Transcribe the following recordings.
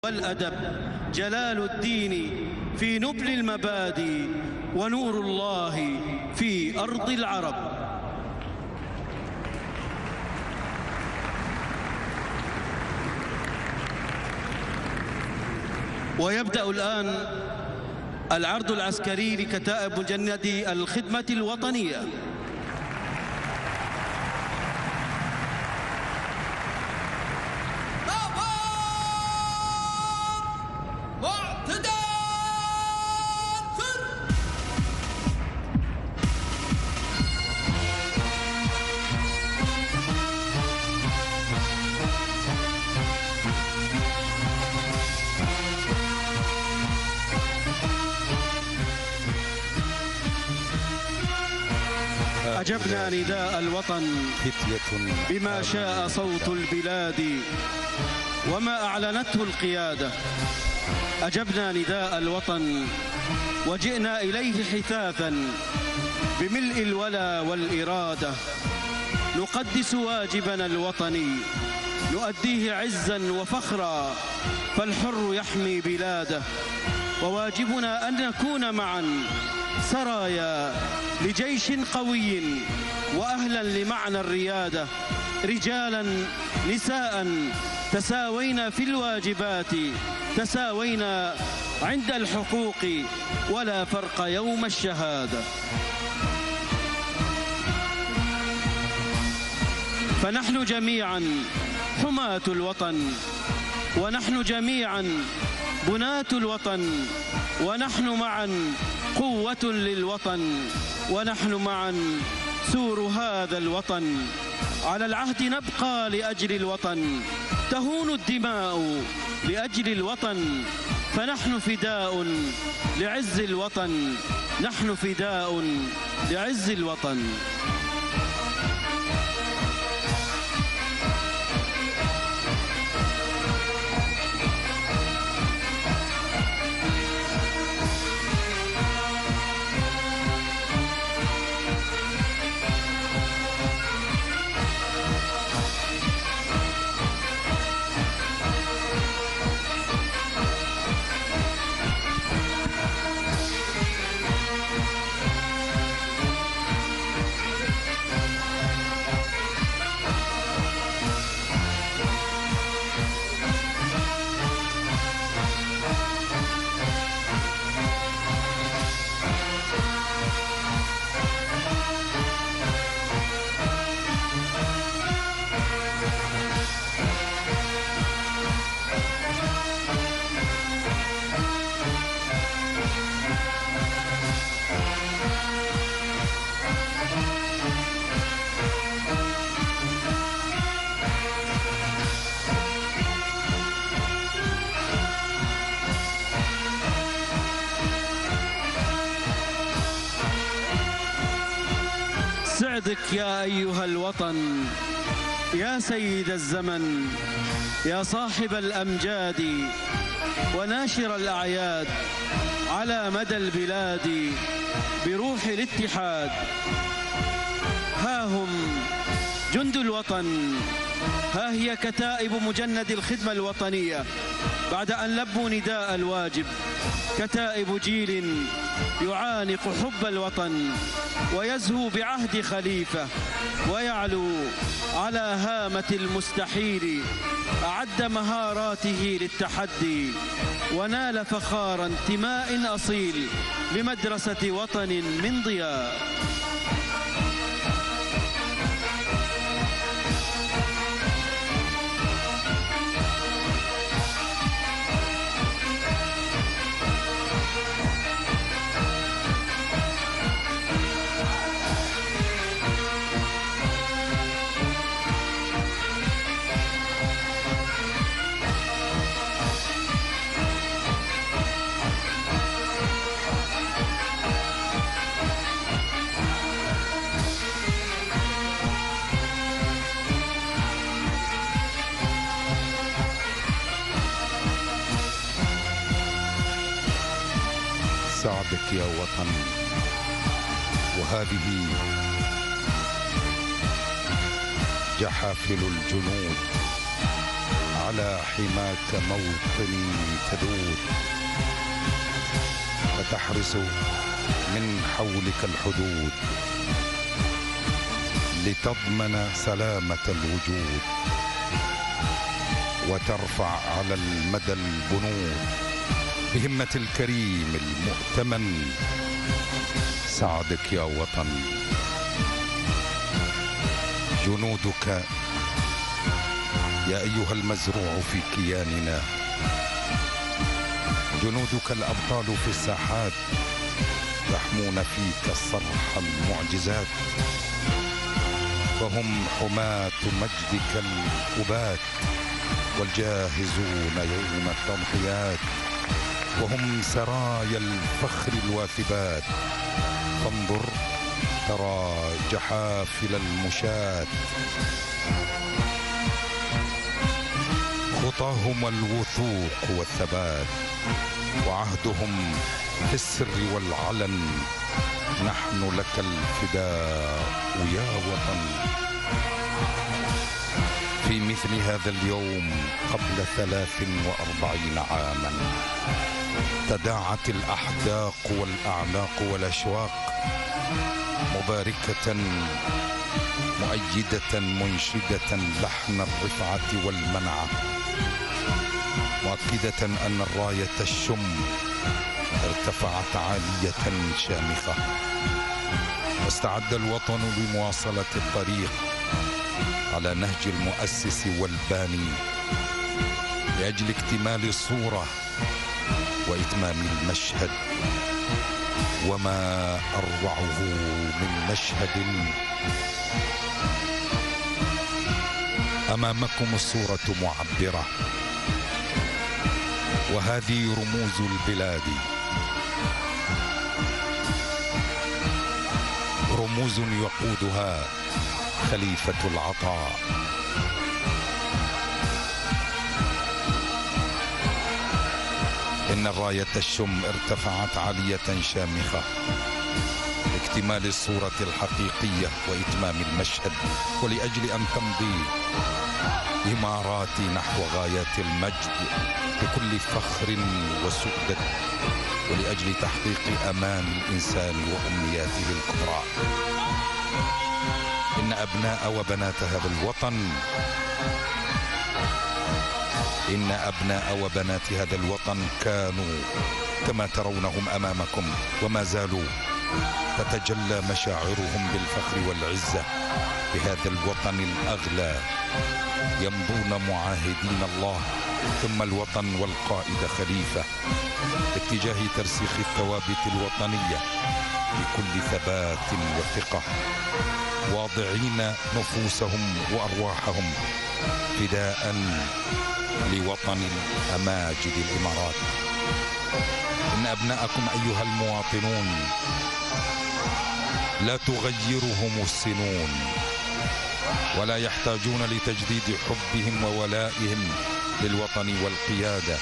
والأدب جلال الدين في نبل المبادئ ونور الله في أرض العرب. ويبدأ الآن العرض العسكري لكتائب مجند الخدمة الوطنية. أجبنا نداء الوطن بما شاء صوت البلاد وما أعلنته القيادة. أجبنا نداء الوطن وجئنا إليه حثاثا بملء الولا والإرادة. نقدس واجبنا الوطني نؤديه عزا وفخرا، فالحر يحمي بلاده. وواجبنا أن نكون معا سرايا لجيش قوي وأهلا لمعنى الريادة، رجالا نساء تساوينا في الواجبات، تساوينا عند الحقوق، ولا فرق يوم الشهادة. فنحن جميعا حماة الوطن، ونحن جميعا بناة الوطن، ونحن معا قوة للوطن، ونحن معا سور هذا الوطن. على العهد نبقى لأجل الوطن، تهون الدماء لأجل الوطن، فنحن فداء لعز الوطن، نحن فداء لعز الوطن. سعدك يا أيها الوطن يا سيد الزمن، يا صاحب الأمجاد وناشر الأعياد على مدى البلاد بروح الاتحاد. ها هم جند الوطن، ها هي كتائب مجند الخدمة الوطنية بعد أن لبوا نداء الواجب. كتائب جيل يعانق حب الوطن ويزهو بعهد خليفة ويعلو على هامة المستحيل. أعد مهاراته للتحدي ونال فخار انتماء أصيل لمدرسة وطن من ضياء. سعدك يا وطن. وهذه جحافل الجنود على حماك موطني تذود، فتحرس من حولك الحدود لتضمن سلامة الوجود، وترفع على المدى البنود بهمة الكريم المؤتمن. سعدك يا وطن، جنودك يا أيها المزروع في كياننا، جنودك الأبطال في الساحات، يحمون فيك صرح المعجزات، فهم حماة مجدك الأبات، والجاهزون يوم التضحيات، وهم سرايا الفخر الواثبات. فانظر ترى جحافل المشاة، خطاهم الوثوق والثبات، وعهدهم في السر والعلن. نحن لك الفداء يا وطن. في مثل هذا اليوم قبل 43 عاما تداعت الأحداق والأعناق والأشواق، مباركة مؤيدة منشدة لحن الرفعة والمنعة، مؤكدة أن الراية الشم ارتفعت عالية شامخة. واستعد الوطن لمواصلة الطريق على نهج المؤسس والباني، لأجل اكتمال الصورة وإتمام المشهد. وما أروعه من مشهد. أمامكم الصورة معبرة، وهذه رموز البلاد، رموز يقودها خليفة العطاء. إن الراية الشم ارتفعت عالية شامخة لاكتمال الصورة الحقيقية وإتمام المشهد، ولأجل أن تمضي إماراتي نحو غايات المجد بكل فخر وسؤدد، ولأجل تحقيق أمان الإنسان وأمنياته الكبرى. إن أبناء وبنات هذا الوطن، إن أبناء وبنات هذا الوطن كانوا كما ترونهم أمامكم، وما زالوا تتجلى مشاعرهم بالفخر والعزة بهذا الوطن الأغلى. يمضون معاهدين الله ثم الوطن والقائد خليفة باتجاه ترسيخ الثوابت الوطنية بكل ثبات وثقة، واضعين نفوسهم وأرواحهم فداء لوطن الأماجد الإمارات. إن أبناءكم أيها المواطنون لا تغيرهم السنون، ولا يحتاجون لتجديد حبهم وولائهم للوطن والقيادة،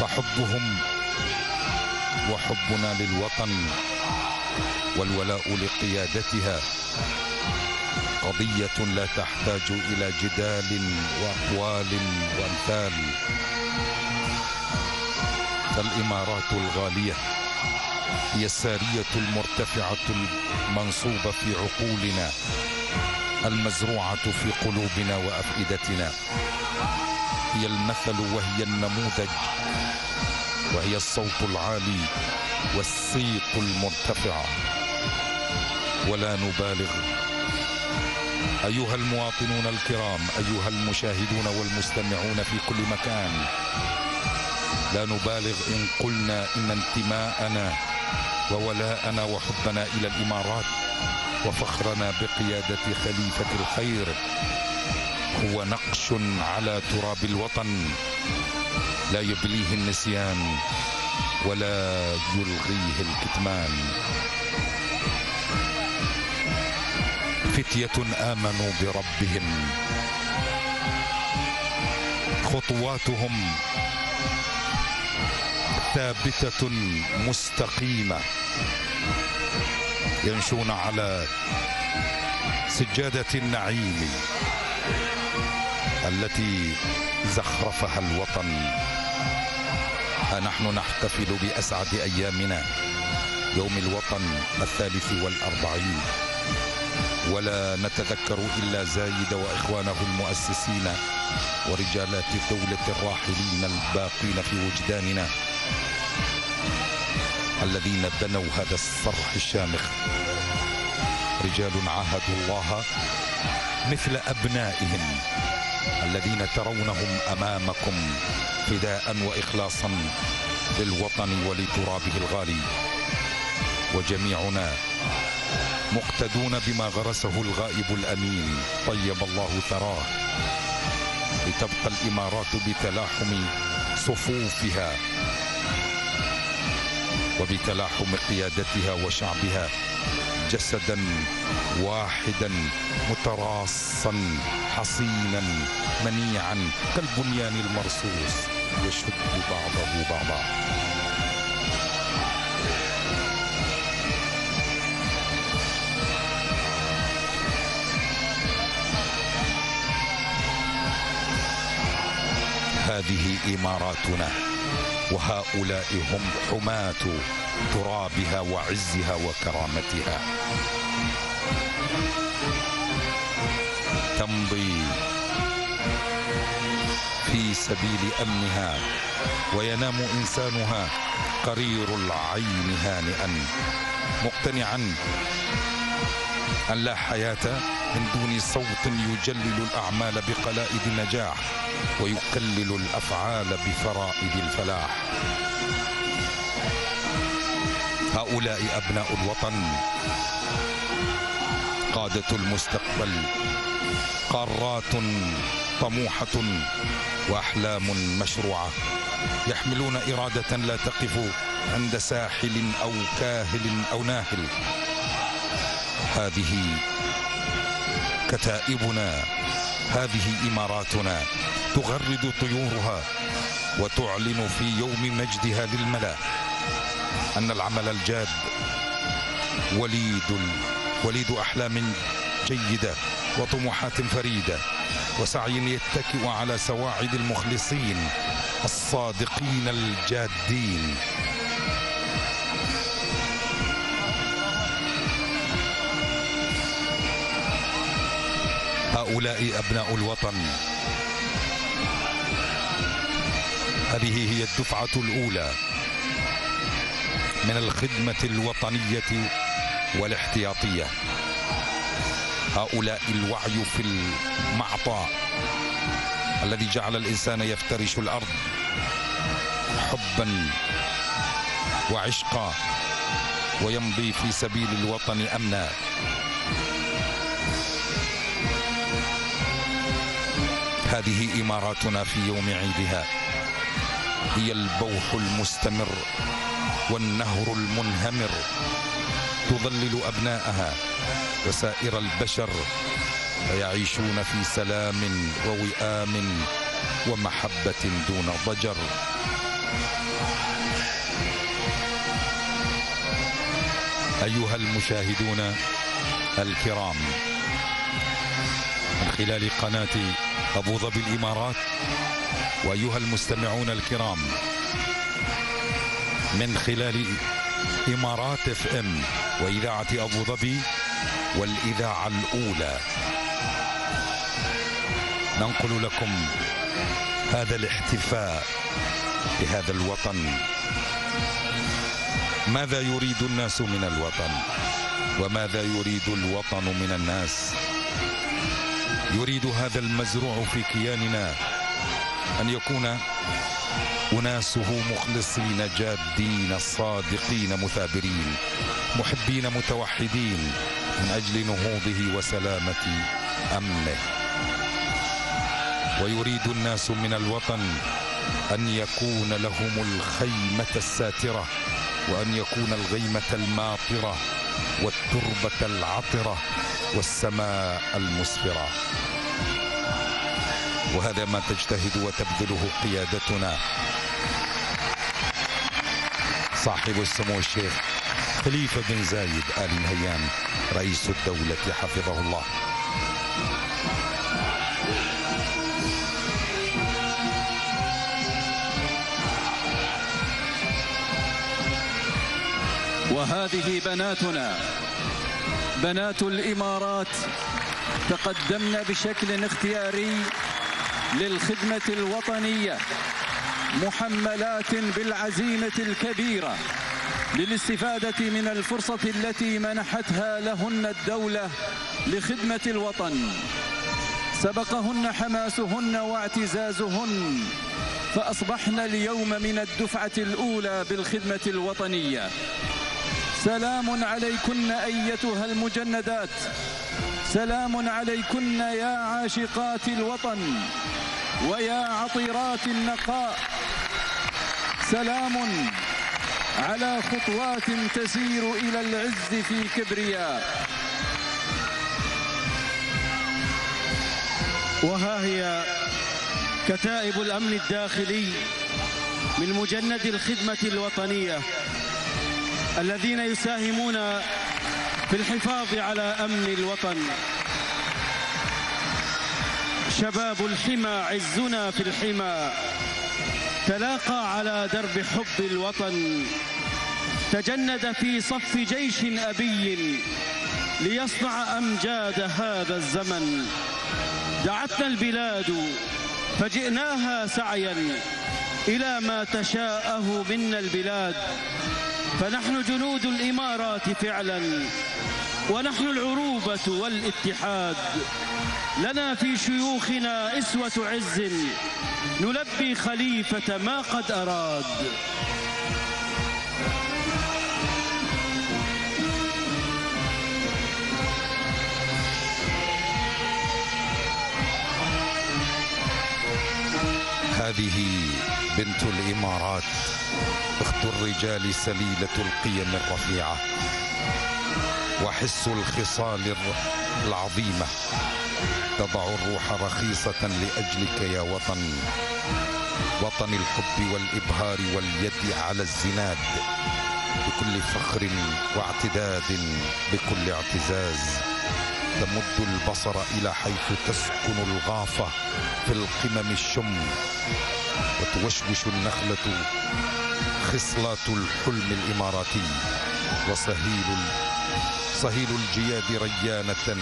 فحبهم وحبنا للوطن والولاء لقيادتها قضية لا تحتاج إلى جدال وأقوال وأمثال. فالإمارات الغالية هي السارية المرتفعة المنصوبة في عقولنا، المزروعة في قلوبنا وأفئدتنا. هي المثل وهي النموذج، وهي الصوت العالي والصيت المرتفع. ولا نبالغ أيها المواطنون الكرام، أيها المشاهدون والمستمعون في كل مكان، لا نبالغ إن قلنا إن انتماءنا وولاءنا وحبنا إلى الإمارات وفخرنا بقيادة خليفة الخير هو نقش على تراب الوطن لا يبليه النسيان ولا يلغيه الكتمان. فتية آمنوا بربهم، خطواتهم ثابتة مستقيمة، يمشون على سجادة النعيم التي زخرفها الوطن. نحن نحتفل بأسعد أيامنا، يوم الوطن 43، ولا نتذكر إلا زايد وإخوانه المؤسسين ورجالات الدولة الراحلين الباقين في وجداننا، الذين بنوا هذا الصرح الشامخ. رجال عاهدوا الله مثل أبنائهم الذين ترونهم أمامكم فداء وإخلاصا للوطن ولترابه الغالي، وجميعنا مقتدون بما غرسه الغائب الأمين طيب الله ثراه، لتبقى الإمارات بتلاحم صفوفها وبتلاحم قيادتها وشعبها جسدا واحدا متراصا حصينا منيعا كالبنيان المرصوص يشد بعضه بعضا. هذه إماراتنا، وهؤلاء هم حماة ترابها وعزها وكرامتها. تمضي في سبيل أمنها وينام إنسانها قرير العين هانئا، مقتنعا أن لا حياة من دون صوت يجلل الأعمال بقلائد النجاح ويقلل الأفعال بفرائد الفلاح. هؤلاء أبناء الوطن، قادة المستقبل، قارات طموحة وأحلام مشروعة، يحملون إرادة لا تقف عند ساحل أو كاهل أو ناهل. هذه كتائبنا، هذه إماراتنا، تغرد طيورها وتعلن في يوم مجدها للملا أن العمل الجاد وليد أحلام جيدة وطموحات فريدة، وسعي يتكئ على سواعد المخلصين الصادقين الجادين. هؤلاء أبناء الوطن، هذه هي الدفعة الأولى من الخدمة الوطنية والاحتياطية. هؤلاء الوعي في المعطاء الذي جعل الإنسان يفترش الأرض حبا وعشقا ويمضي في سبيل الوطن أمنا. هذه إماراتنا في يوم عيدها، هي البوح المستمر والنهر المنهمر، تظلل أبناءها وسائر البشر ويعيشون في سلام ووئام ومحبة دون ضجر. أيها المشاهدون الكرام، من خلال قناة أبو ظبي الإمارات، وأيها المستمعون الكرام من خلال إمارات FM وإذاعة أبو ظبي والإذاعة الأولى، ننقل لكم هذا الاحتفاء بهذا الوطن. ماذا يريد الناس من الوطن؟ وماذا يريد الوطن من الناس؟ يريد هذا المزروع في كياننا أن يكون أناسه مخلصين جادين صادقين مثابرين محبين متوحدين من أجل نهوضه وسلامة أمنه. ويريد الناس من الوطن أن يكون لهم الخيمة الساترة، وأن يكون الغيمة الماطرة والتربة العطرة والسماء المسفرة. وهذا ما تجتهد وتبذله قيادتنا صاحب السمو الشيخ خليفة بن زايد آل نهيان رئيس الدولة حفظه الله. وهذه بناتنا بنات الإمارات تقدمن بشكل اختياري للخدمة الوطنية محملات بالعزيمة الكبيرة للاستفادة من الفرصة التي منحتها لهن الدولة لخدمة الوطن. سبقهن حماسهن واعتزازهن فأصبحن اليوم من الدفعة الأولى بالخدمة الوطنية. سلام عليكن أيتها المجندات، سلام عليكن يا عاشقات الوطن ويا عطيرات النقاء، سلام على خطوات تسير إلى العز في كبرياء. وها هي كتائب الأمن الداخلي من مجند الخدمة الوطنية الذين يساهمون في الحفاظ على أمن الوطن. شباب الحمى عزنا في الحمى تلاقى على درب حب الوطن، تجند في صف جيش أبي ليصنع أمجاد هذا الزمن. دعتنا البلاد فجئناها سعيا إلى ما تشاءه منا البلاد، فنحن جنود الإمارات فعلا ونحن العروبة والاتحاد. لنا في شيوخنا إسوة عز نلبي خليفة ما قد أراد. هذه بنت الإمارات، أخت الرجال، سليلة القيم الرفيعة وحس الخصال العظيمة، تضع الروح رخيصة لأجلك يا وطن، وطن الحب والإبهار واليد على الزناد، بكل فخر واعتداد، بكل اعتزاز. تمد البصر إلى حيث تسكن الغافة في القمم الشم، وتوشوش النخلة خصلات الحلم الإماراتي، صهيل الجياد ريانة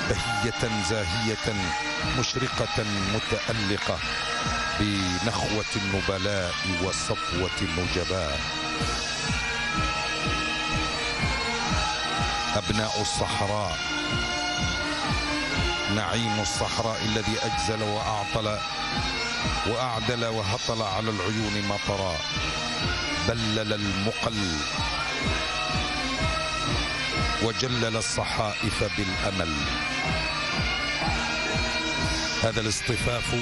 بهية زاهية مشرقة متألقة بنخوة النبلاء وصفوة النجباء. أبناء الصحراء، نعيم الصحراء الذي أجزل وأعدل وهطل على العيون مطرا، بلل المقل وجلل الصحائف بالأمل. هذا الاصطفاف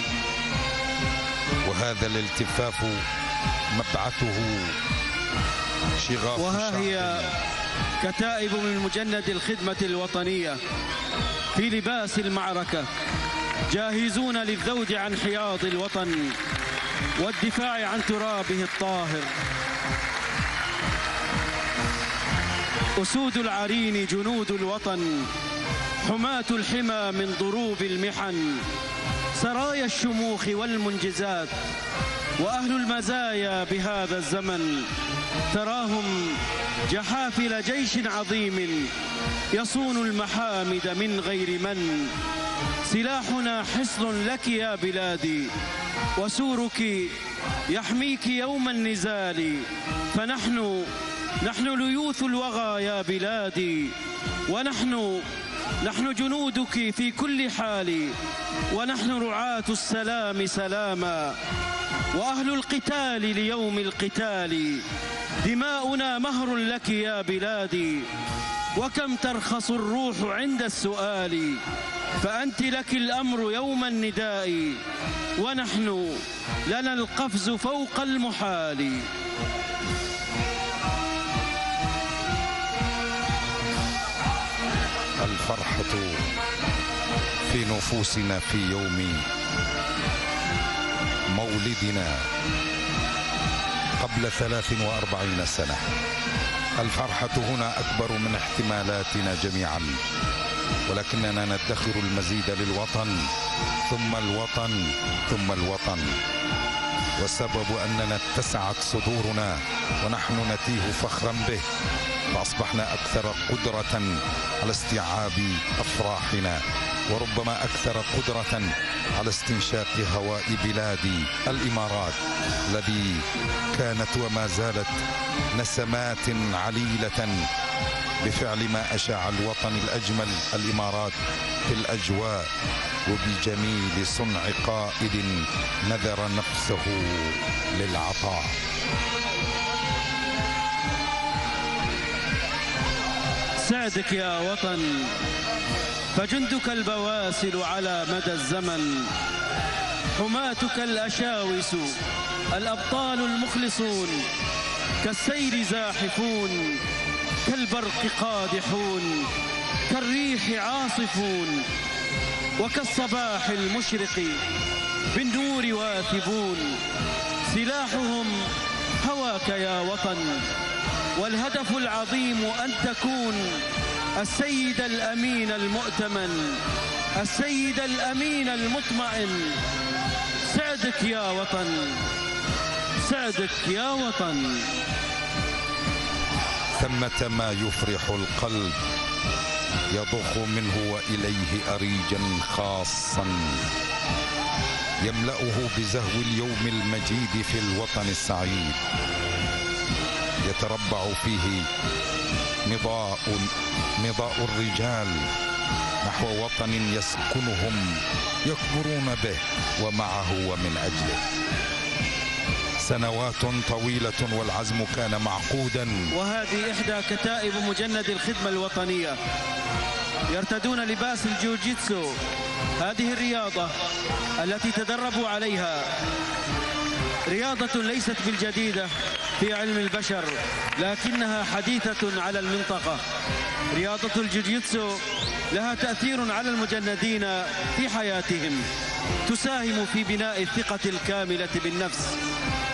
وهذا الالتفاف مبعثه شغاف. وها هي كتائب من مجند الخدمة الوطنية في لباس المعركة، جاهزون للذود عن حياض الوطن والدفاع عن ترابه الطاهر. أسود العرين جنود الوطن، حماة الحمى من ضروب المحن، سرايا الشموخ والمنجزات وأهل المزايا بهذا الزمن. تراهم جحافل جيش عظيم يصون المحامد من غير من. سلاحنا حصن لك يا بلادي، وسورك يحميك يوم النزال. فنحن ليوث الوغى يا بلادي، ونحن جنودك في كل حال، ونحن رعاة السلام سلاما، وأهل القتال ليوم القتال. دماؤنا مهر لك يا بلادي، وكم ترخص الروح عند السؤال. فأنت لك الأمر يوم النداء، ونحن لنا القفز فوق المحال. الفرحة في نفوسنا في يوم مولدنا قبل 43 سنة. الفرحة هنا أكبر من احتمالاتنا جميعا، ولكننا ندخر المزيد للوطن ثم الوطن ثم الوطن. وسبب أننا اتسعت صدورنا ونحن نتيه فخرا به، فأصبحنا أكثر قدرة على استيعاب أفراحنا، وربما أكثر قدرة على استنشاق هواء بلاد الإمارات الذي كانت وما زالت نسمات عليلة بفعل ما أشاع الوطن الأجمل الإمارات في الأجواء، وبجميل صنع قائد نذر نفسه للعطاء. سعدك يا وطن، فجندك البواسل على مدى الزمن، حماتك الأشاوس الأبطال المخلصون، كالسير زاحفون، كالبرق قادحون، كالريح عاصفون، وكالصباح المشرق بالنور واثبون. سلاحهم هواك يا وطن، والهدف العظيم أن تكون السيد الأمين المؤتمن، السيد الأمين المطمئن. سعدك يا وطن، سعدك يا وطن. ثمة ما يفرح القلب يضخ منه وإليه أريجا خاصا يملأه بزهو اليوم المجيد في الوطن السعيد، يتربع فيه مضاء الرجال نحو وطن يسكنهم يكبرون به ومعه ومن أجله. سنوات طويلة والعزم كان معقودا، وهذه إحدى كتائب مجند الخدمة الوطنية، يرتدون لباس الجوجيتسو، هذه الرياضة التي تدربوا عليها رياضة ليست بالجديدة في علم البشر، لكنها حديثة على المنطقة. رياضة الجوجيتسو لها تأثير على المجندين في حياتهم، تساهم في بناء الثقة الكاملة بالنفس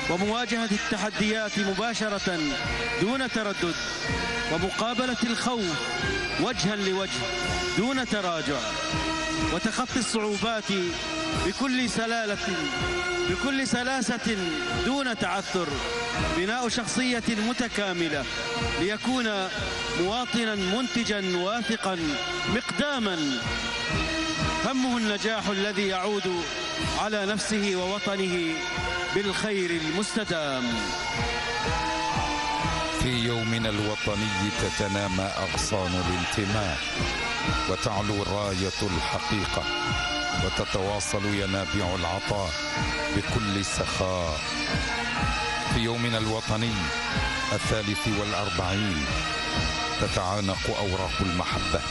ومواجهة التحديات مباشرة دون تردد، ومقابلة الخوف وجها لوجه دون تراجع، وتخطي الصعوبات بكل سلاسة دون تعثر. بناء شخصية متكاملة ليكون مواطنا منتجا واثقا مقداما، همه النجاح الذي يعود على نفسه ووطنه بالخير المستدام. في يومنا الوطني تتنامى أغصان الانتماء وتعلو راية الحقيقة وتتواصل ينابيع العطاء بكل سخاء. في يومنا الوطني 43 تتعانق أوراق المحبة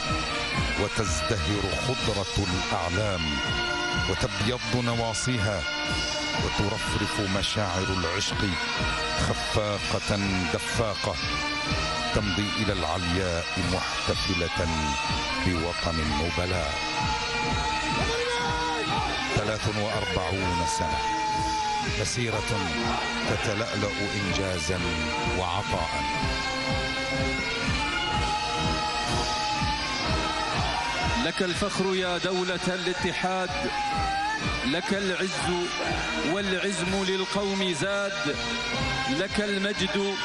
وتزدهر خضرة الأعلام وتبيض نواصيها وترفرف مشاعر العشق خفاقة دفاقة، تمضي إلى العلياء محتفلة بوطن النبلاء. 43 سنة، مسيرة تتلألأ إنجازا وعطاء. لك الفخر يا دولة الاتحاد، لك العز والعزم للقوم زاد، لك المجد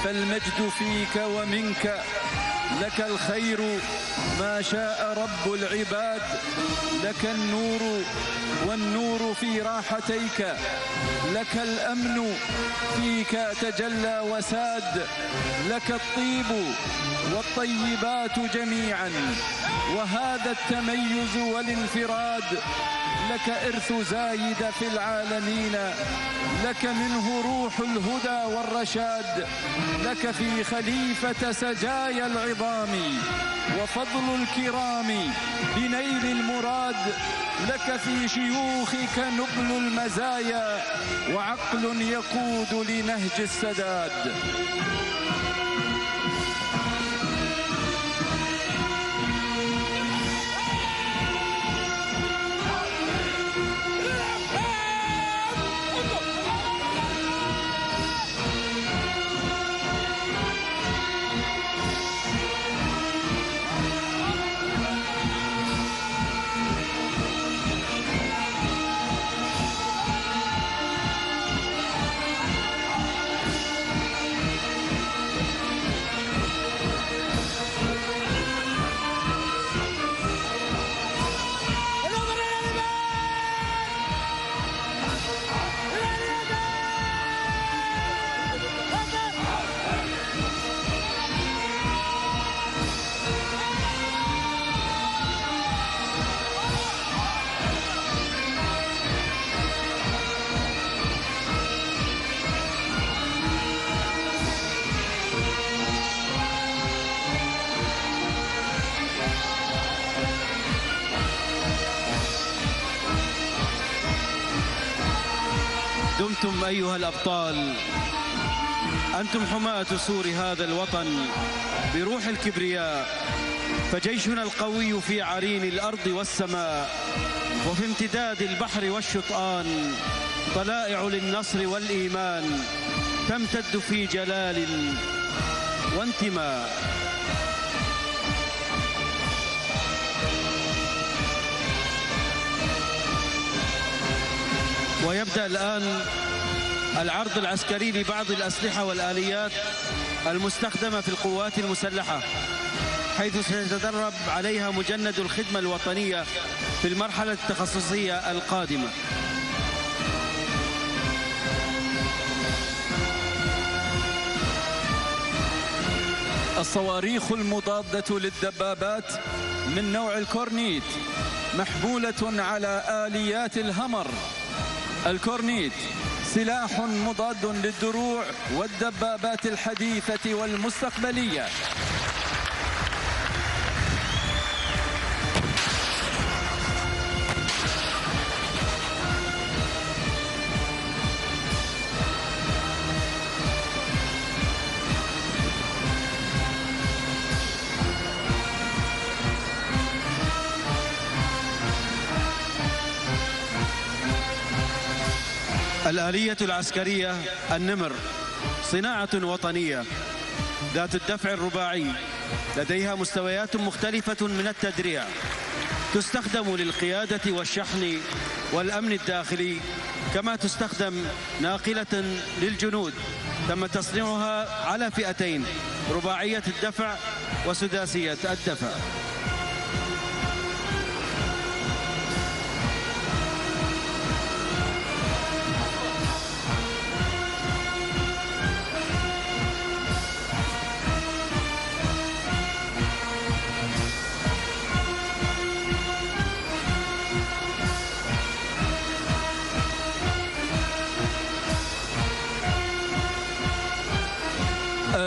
فالمجد فيك ومنك، لك الخير ما شاء رب العباد، لك النور والنور في راحتيك، لك الأمن فيك تجلى وساد، لك الطيب والطيبات جميعا، وهذا التميز والانفراد لك إرث زايد في العالمين، لك منه روح الهدى والرشاد، لك في خليفة سجايا العظام وفضل الكرام بنيل المراد، لك في شيوخك نبل المزايا وعقل يقود لنهج السداد. أيها الأبطال، أنتم حماة سور هذا الوطن بروح الكبرياء، فجيشنا القوي في عرين الأرض والسماء، وفي امتداد البحر والشطآن طلائع للنصر والإيمان تمتد في جلال وانتماء. ويبدأ الآن العرض العسكري لبعض الأسلحة والآليات المستخدمة في القوات المسلحة، حيث سيتدرب عليها مجند الخدمة الوطنية في المرحلة التخصصية القادمة. الصواريخ المضادة للدبابات من نوع الكورنيت محمولة على آليات الهمر. الكورنيت سلاح مضاد للدروع والدبابات الحديثة والمستقبلية. الآلية العسكرية النمر صناعة وطنية ذات الدفع الرباعي، لديها مستويات مختلفة من التدريع، تستخدم للقيادة والشحن والأمن الداخلي، كما تستخدم ناقلة للجنود. تم تصنيعها على فئتين، رباعية الدفع وسداسية الدفع.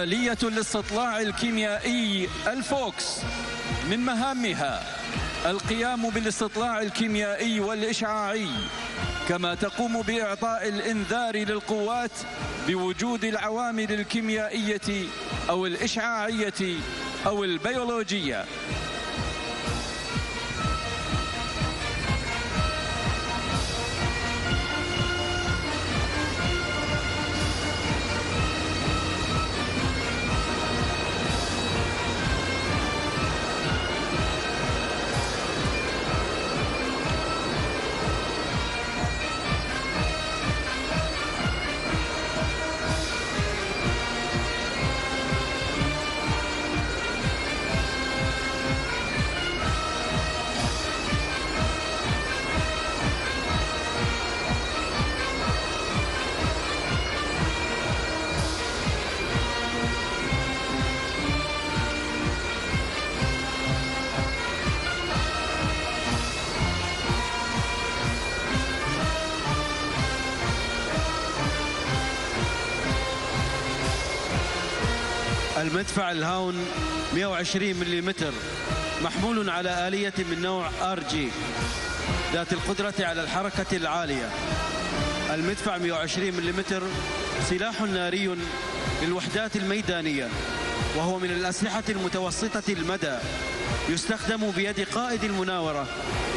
آلية الاستطلاع الكيميائي الفوكس من مهامها القيام بالاستطلاع الكيميائي والإشعاعي، كما تقوم بإعطاء الإنذار للقوات بوجود العوامل الكيميائية أو الإشعاعية أو البيولوجية. المدفع الهاون 120 ملم محمول على آلية من نوع RG ذات القدرة على الحركة العالية. المدفع 120 ملم سلاح ناري للوحدات الميدانية، وهو من الأسلحة المتوسطة المدى، يستخدم بيد قائد المناورة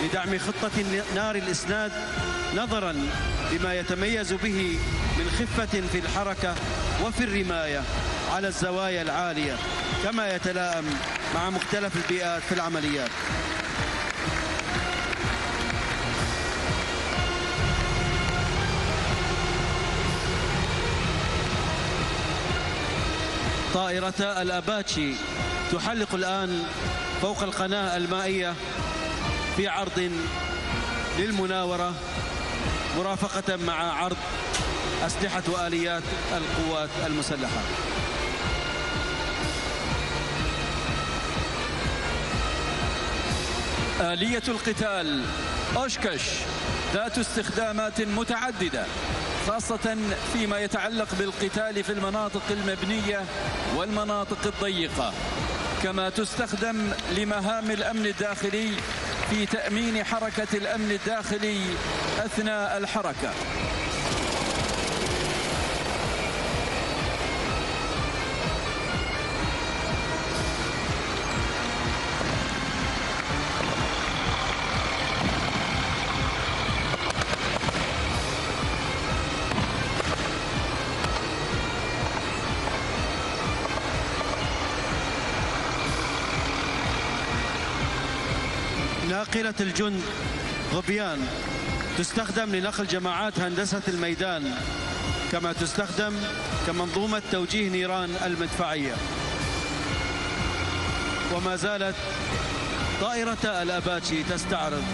لدعم خطة نار الإسناد، نظراً لما يتميز به من خفة في الحركة وفي الرماية على الزوايا العالية، كما يتلائم مع مختلف البيئات في العمليات. طائرة الأباتشي تحلق الآن فوق القناة المائية في عرض للمناورة، مرافقة مع عرض أسلحة وآليات القوات المسلحة. آلية القتال أوشكش ذات استخدامات متعددة، خاصة فيما يتعلق بالقتال في المناطق المبنية والمناطق الضيقة، كما تستخدم لمهام الأمن الداخلي في تأمين حركة الأمن الداخلي أثناء الحركة. ناقلة الجند غبيان، تستخدم لنقل جماعات هندسة الميدان، كما تستخدم كمنظومة توجيه نيران المدفعية. وما زالت طائرة الأباتشي تستعرض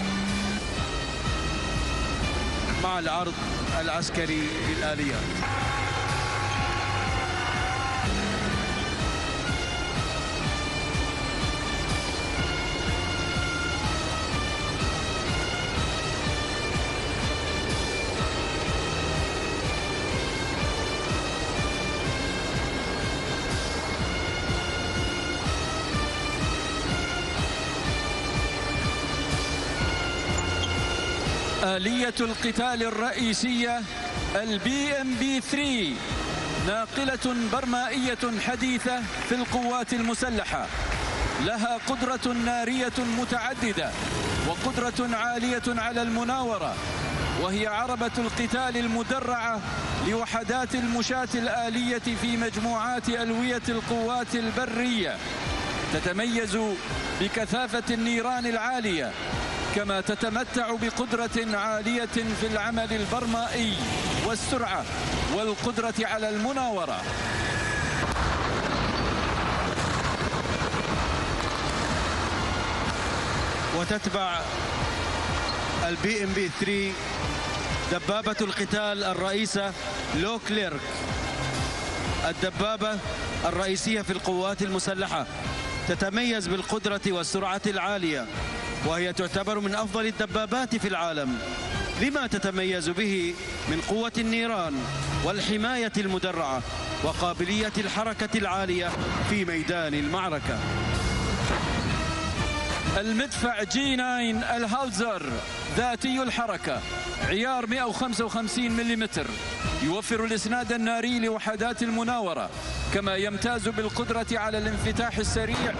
مع العرض العسكري للآليات. آلية القتال الرئيسية الBMP-3، ناقلة برمائية حديثة في القوات المسلحة، لها قدرة نارية متعددة وقدرة عالية على المناورة، وهي عربة القتال المدرعة لوحدات المشاة الآلية في مجموعات ألوية القوات البرية. تتميز بكثافة النيران العالية، كما تتمتع بقدرة عالية في العمل البرمائي والسرعة والقدرة على المناورة. وتتبع الBMP-3 دبابة القتال الرئيسة لوكليرك، الدبابة الرئيسية في القوات المسلحة، تتميز بالقدرة والسرعة العالية، وهي تعتبر من أفضل الدبابات في العالم. لما تتميز به من قوة النيران والحماية المدرعة وقابلية الحركة العالية في ميدان المعركة. المدفع G9 الهاوزر ذاتي الحركة، عيار 155 ملم، يوفر الإسناد الناري لوحدات المناورة، كما يمتاز بالقدرة على الانفتاح السريع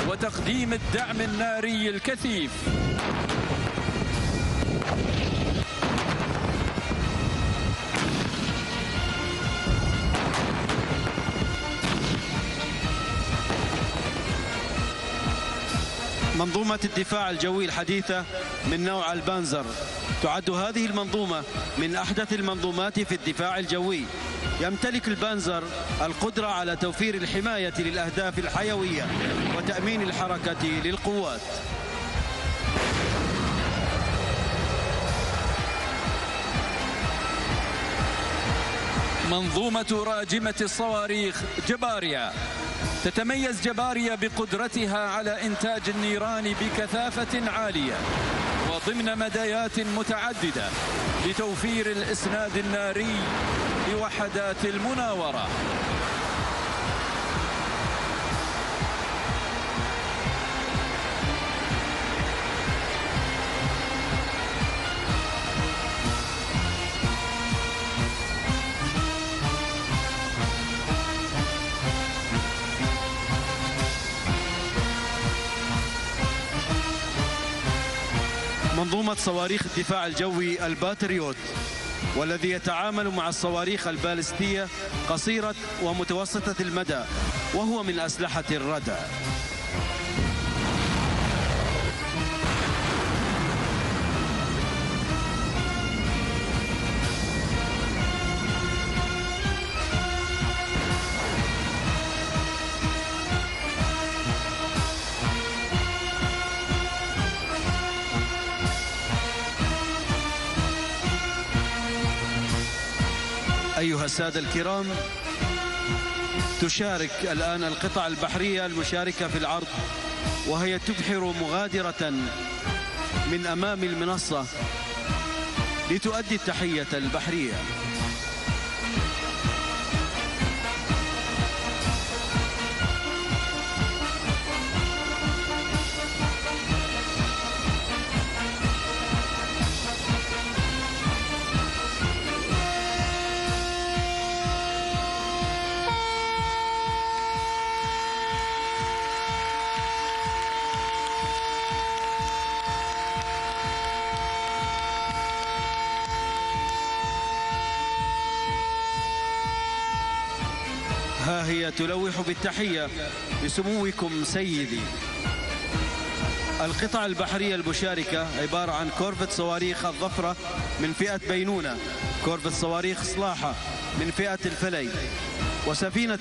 وتقديم الدعم الناري الكثيف. منظومة الدفاع الجوي الحديثة من نوع البانزر، تعد هذه المنظومة من أحدث المنظومات في الدفاع الجوي. يمتلك البانزر القدرة على توفير الحماية للأهداف الحيوية وتأمين الحركة للقوات. منظومة راجمة الصواريخ جباريا، تتميز جباريا بقدرتها على إنتاج النيران بكثافة عالية وضمن مدايات متعددة لتوفير الإسناد الناري لوحدات المناورة. منظومة صواريخ الدفاع الجوي الباتريوت، والذي يتعامل مع الصواريخ البالستية قصيرة ومتوسطة المدى، وهو من أسلحة الردع. أيها السادة الكرام، تشارك الآن القطع البحرية المشاركة في العرض، وهي تبحر مغادرة من أمام المنصة لتؤدي التحية البحرية. ها هي تلوح بالتحية لسموكم سيدي. القطع البحرية المشاركة عبارة عن كورفت صواريخ الظفرة من فئة بينونة، كورفت صواريخ صلاحة من فئة الفلي، وسفينة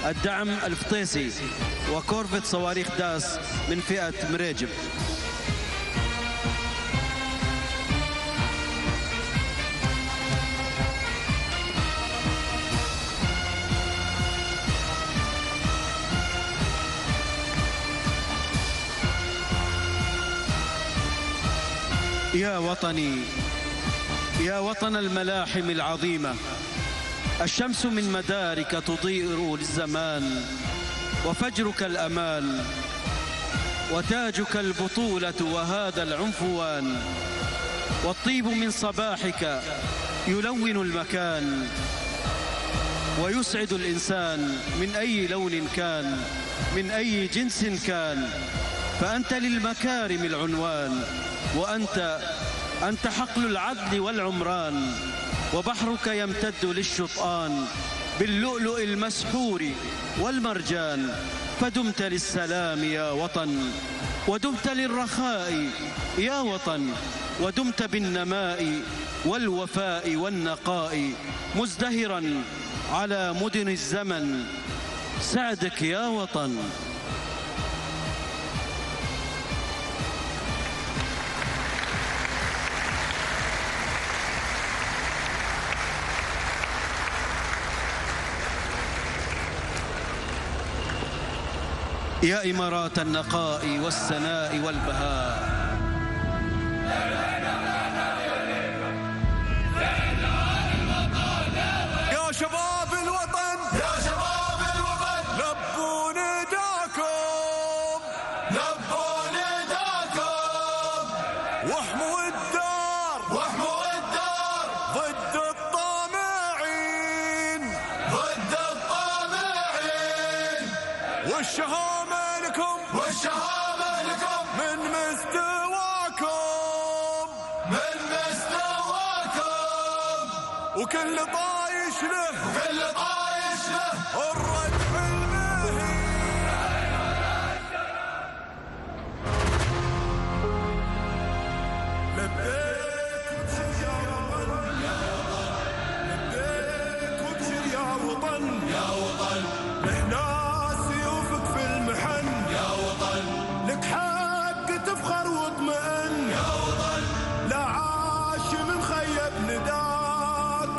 الدعم الفطيسي، وكورفت صواريخ داس من فئة مريجب. يا وطني، يا وطن الملاحم العظيمة، الشمس من مدارك تضيء للزمان، وفجرك الأمال، وتاجك البطولة وهذا العنفوان، والطيب من صباحك يلون المكان، ويسعد الإنسان من أي لون كان، من أي جنس كان، فأنت للمكارم العنوان، وأنت حقل العدل والعمران، وبحرك يمتد للشطآن باللؤلؤ المسحور والمرجان، فدمت للسلام يا وطن، ودمت للرخاء يا وطن، ودمت بالنماء والوفاء والنقاء، مزدهرا على مدن الزمن، سعدك يا وطن. يا إمارات النقاء والسناء والبهاء، يا شباب الوطن، يا شباب الوطن، لبوا نداكم، لبوا نداكم، واحموا الدار، واحموا الدار، ضد الطامعين، ضد الطامعين، والشهامة لكم، والشهامة لكم، من مستواكم، من مستواكم، وكل طايش له، وكل طايش له الردح المهين. لبيك وابشر يا وطن، لبيك وابشر يا وطن، يا وطن، نحنا سيوفك في المحن، يا وطن، لك حق تفخر واطمئن، يا وطن، لا عاش من خيب نداك،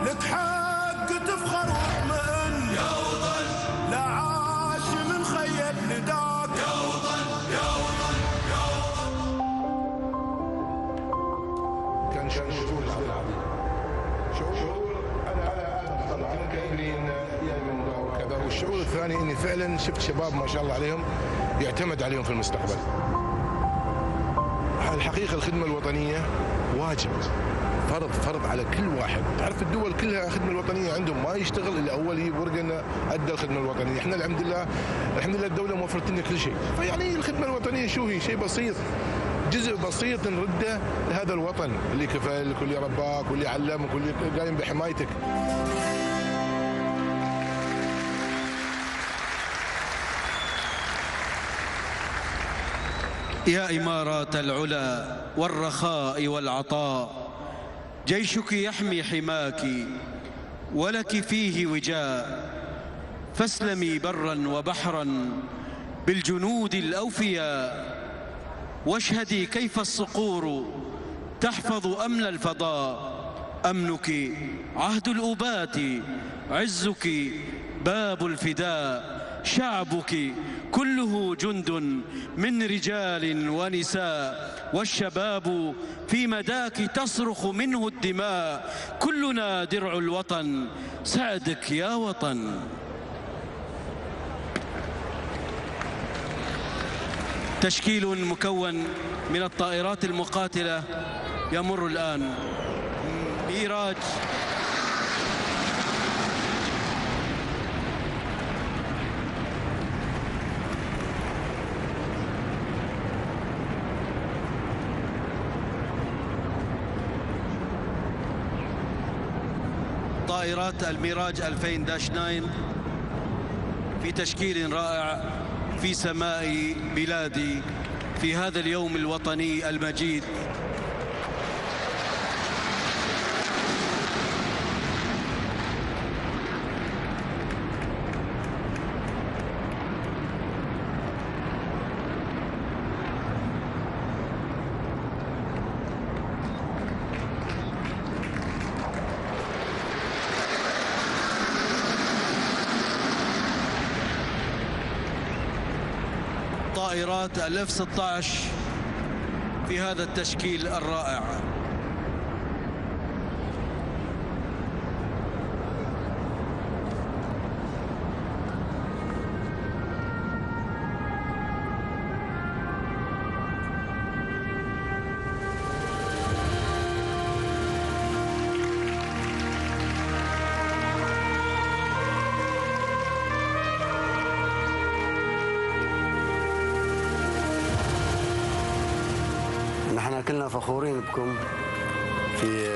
لك حق تفخر واطمئن، يا وطن، لا عاش من خيب نداك، يا وطن، يا وطن، يا وطن. كان شعور عظيم، شعور انا طبعا كابني وكذا. والشعور الثاني اني فعلا شفت شباب ما شاء الله عليهم يعتمد عليهم في المستقبل. الحقيقه الخدمه الوطنيه واجب، فرض على كل واحد. تعرف الدول كلها الخدمه الوطنيه عندهم ما يشتغل الا اول يجيب ورقه انه ادى الخدمه الوطنيه. احنا الحمد لله الدوله موفرت لنا كل شيء. فيعني الخدمه الوطنيه شو هي؟ شيء بسيط، جزء بسيط نرده لهذا الوطن اللي كفلك واللي رباك واللي علمك واللي قايم بحمايتك. يا إمارات العلا والرخاء والعطاء، جيشك يحمي حماك ولك فيه وجاء، فاسلمي برا وبحرا بالجنود الأوفياء، واشهدي كيف الصقور تحفظ أمن الفضاء، أمنك عهد الأبات، عزك باب الفداء، شعبك كله جند من رجال ونساء، والشباب في مداك تصرخ منه الدماء، كلنا درع الوطن، سعدك يا وطن. تشكيل مكون من الطائرات المقاتلة يمر الآن. ميراج طائرات الميراج 2000-9 في تشكيل رائع في سماء بلادي في هذا اليوم الوطني المجيد. طائرات الF-16 في هذا التشكيل الرائع. نحن كلنا فخورين بكم في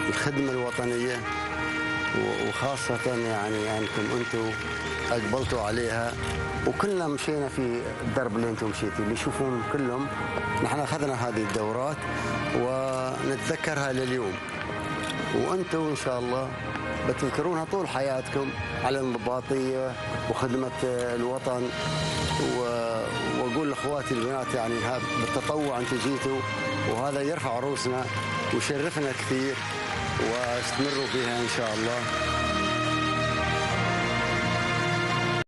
الخدمة الوطنية، وخاصة يعني أنكم أنتم أقبلتوا عليها، وكلنا مشينا في الدرب اللي أنتم مشيتوا، اللي يشوفون كلهم. نحن أخذنا هذه الدورات ونتذكرها لليوم، وأنتم إن شاء الله بتذكرونها طول حياتكم على الانضباطية وخدمة الوطن. واقول لاخواتي البنات يعني بالتطوع انتم جيتوا، وهذا يرفع رؤوسنا ويشرفنا كثير، واستمروا فيها ان شاء الله.